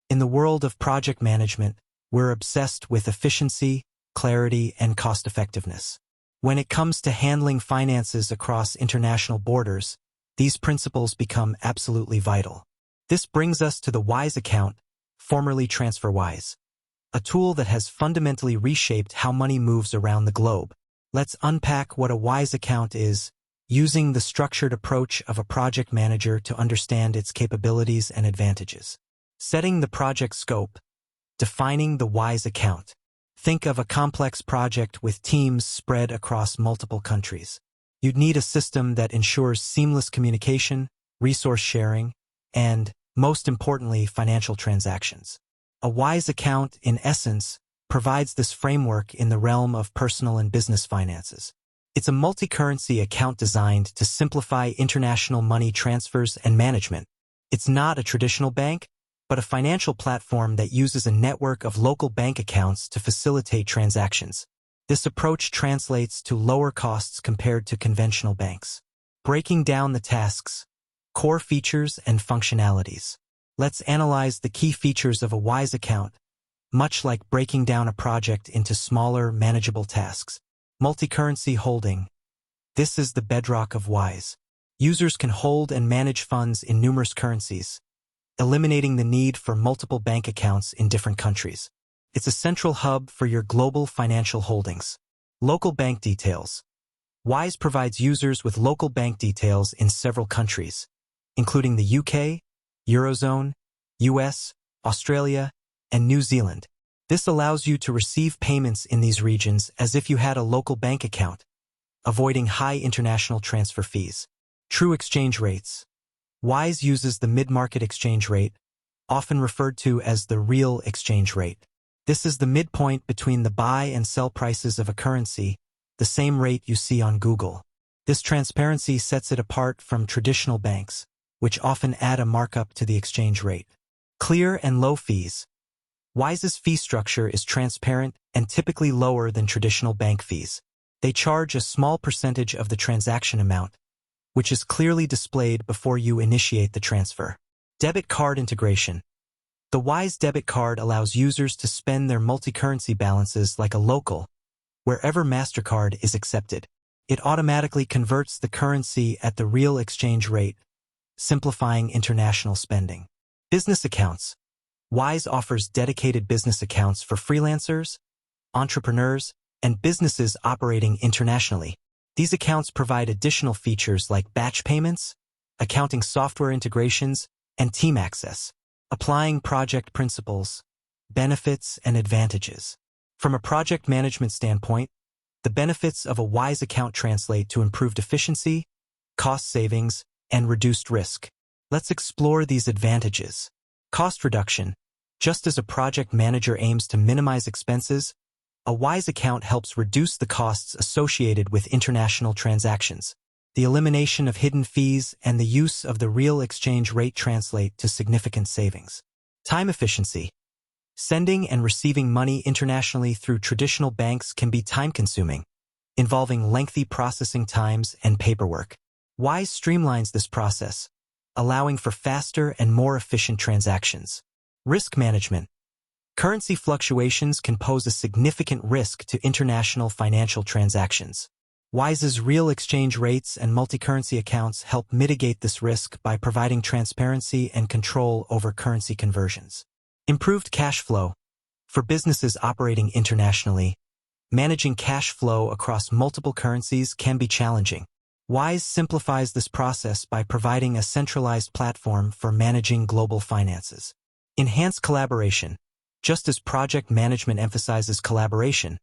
In the world of project management, we're obsessed with efficiency, clarity, and cost-effectiveness. When it comes to handling finances across international borders, these principles become absolutely vital. This brings us to the Wise account, formerly TransferWise, a tool that has fundamentally reshaped how money moves around the globe. Let's unpack what a Wise account is, using the structured approach of a project manager to understand its capabilities and advantages. Setting the project scope. Defining the Wise account. Think of a complex project with teams spread across multiple countries. You'd need a system that ensures seamless communication, resource sharing, and, most importantly, financial transactions. A Wise account, in essence, provides this framework in the realm of personal and business finances. It's a multi-currency account designed to simplify international money transfers and management. It's not a traditional bank, but a financial platform that uses a network of local bank accounts to facilitate transactions. This approach translates to lower costs compared to conventional banks. Breaking down the tasks, core features, and functionalities. Let's analyze the key features of a Wise account, much like breaking down a project into smaller, manageable tasks. Multi-currency holding. This is the bedrock of Wise. Users can hold and manage funds in numerous currencies, eliminating the need for multiple bank accounts in different countries. It's a central hub for your global financial holdings. Local bank details. Wise provides users with local bank details in several countries, including the UK, Eurozone, US, Australia, and New Zealand. This allows you to receive payments in these regions as if you had a local bank account, avoiding high international transfer fees. True exchange rates. Wise uses the mid-market exchange rate, often referred to as the real exchange rate. This is the midpoint between the buy and sell prices of a currency, the same rate you see on Google. This transparency sets it apart from traditional banks, which often add a markup to the exchange rate. Clear and low fees. Wise's fee structure is transparent and typically lower than traditional bank fees. They charge a small percentage of the transaction amount, which is clearly displayed before you initiate the transfer. Debit card integration. The Wise debit card allows users to spend their multi-currency balances like a local, wherever MasterCard is accepted. It automatically converts the currency at the real exchange rate, simplifying international spending. Business accounts. Wise offers dedicated business accounts for freelancers, entrepreneurs, and businesses operating internationally. These accounts provide additional features like batch payments, accounting software integrations, and team access. Applying project principles, benefits, and advantages. From a project management standpoint, the benefits of a Wise account translate to improved efficiency, cost savings, and reduced risk. Let's explore these advantages. Cost reduction. Just as a project manager aims to minimize expenses, a Wise account helps reduce the costs associated with international transactions. The elimination of hidden fees and the use of the real exchange rate translate to significant savings. Time efficiency. Sending and receiving money internationally through traditional banks can be time-consuming, involving lengthy processing times and paperwork. Wise streamlines this process, allowing for faster and more efficient transactions. Risk management. Currency fluctuations can pose a significant risk to international financial transactions. Wise's real exchange rates and multi-currency accounts help mitigate this risk by providing transparency and control over currency conversions. Improved cash flow. For businesses operating internationally, managing cash flow across multiple currencies can be challenging. Wise simplifies this process by providing a centralized platform for managing global finances. Enhanced collaboration. Just as project management emphasizes collaboration,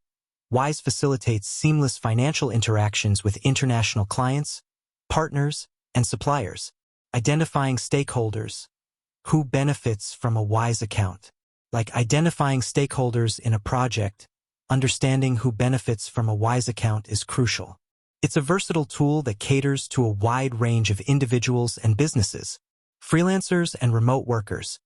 Wise facilitates seamless financial interactions with international clients, partners, and suppliers. Identifying stakeholders. Who benefits from a Wise account? Like identifying stakeholders in a project, understanding who benefits from a Wise account is crucial. It's a versatile tool that caters to a wide range of individuals and businesses, freelancers and remote workers.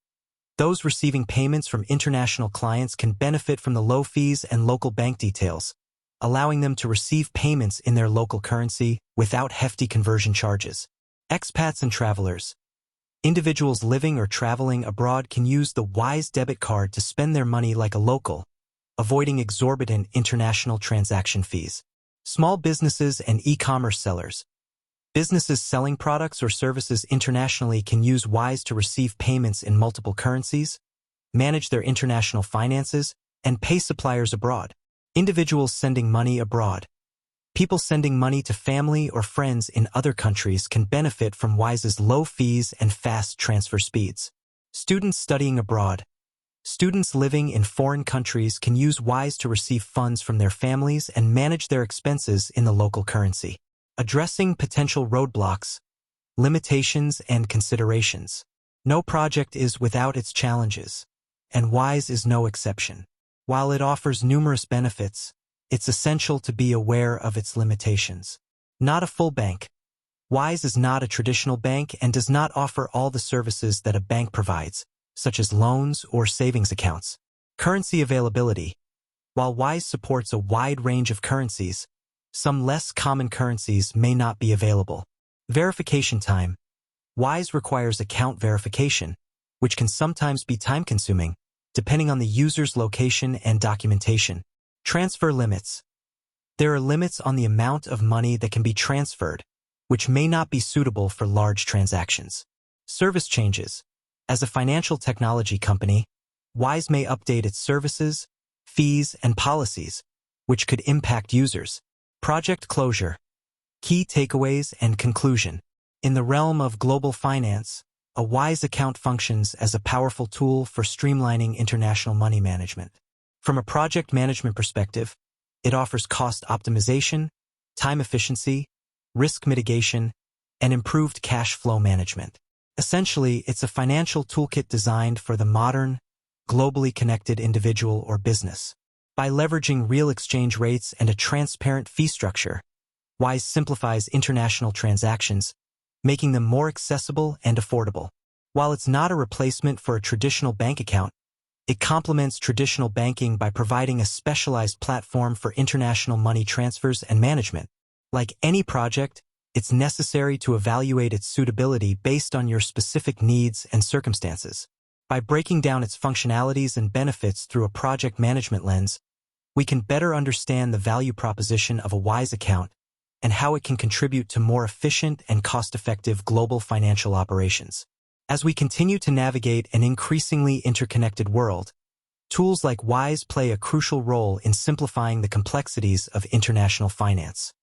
Those receiving payments from international clients can benefit from the low fees and local bank details, allowing them to receive payments in their local currency without hefty conversion charges. Expats and travelers. Individuals living or traveling abroad can use the Wise debit card to spend their money like a local, avoiding exorbitant international transaction fees. Small businesses and e-commerce sellers. Businesses selling products or services internationally can use Wise to receive payments in multiple currencies, manage their international finances, and pay suppliers abroad. Individuals sending money abroad. People sending money to family or friends in other countries can benefit from Wise's low fees and fast transfer speeds. Students studying abroad. Students living in foreign countries can use Wise to receive funds from their families and manage their expenses in the local currency. Addressing potential roadblocks, limitations, and considerations. No project is without its challenges, and Wise is no exception. While it offers numerous benefits, it's essential to be aware of its limitations. Not a full bank. Wise is not a traditional bank and does not offer all the services that a bank provides, such as loans or savings accounts. Currency availability. While Wise supports a wide range of currencies, some less common currencies may not be available. Verification time. Wise requires account verification, which can sometimes be time-consuming, depending on the user's location and documentation. Transfer limits. There are limits on the amount of money that can be transferred, which may not be suitable for large transactions. Service changes. As a financial technology company, Wise may update its services, fees, and policies, which could impact users. Project closure. Key takeaways and conclusion. In the realm of global finance, a Wise account functions as a powerful tool for streamlining international money management. From a project management perspective, it offers cost optimization, time efficiency, risk mitigation, and improved cash flow management. Essentially, it's a financial toolkit designed for the modern, globally connected individual or business. By leveraging real exchange rates and a transparent fee structure, Wise simplifies international transactions, making them more accessible and affordable. While it's not a replacement for a traditional bank account, it complements traditional banking by providing a specialized platform for international money transfers and management. Like any project, it's necessary to evaluate its suitability based on your specific needs and circumstances. By breaking down its functionalities and benefits through a project management lens, we can better understand the value proposition of a Wise account and how it can contribute to more efficient and cost-effective global financial operations. As we continue to navigate an increasingly interconnected world, tools like Wise play a crucial role in simplifying the complexities of international finance.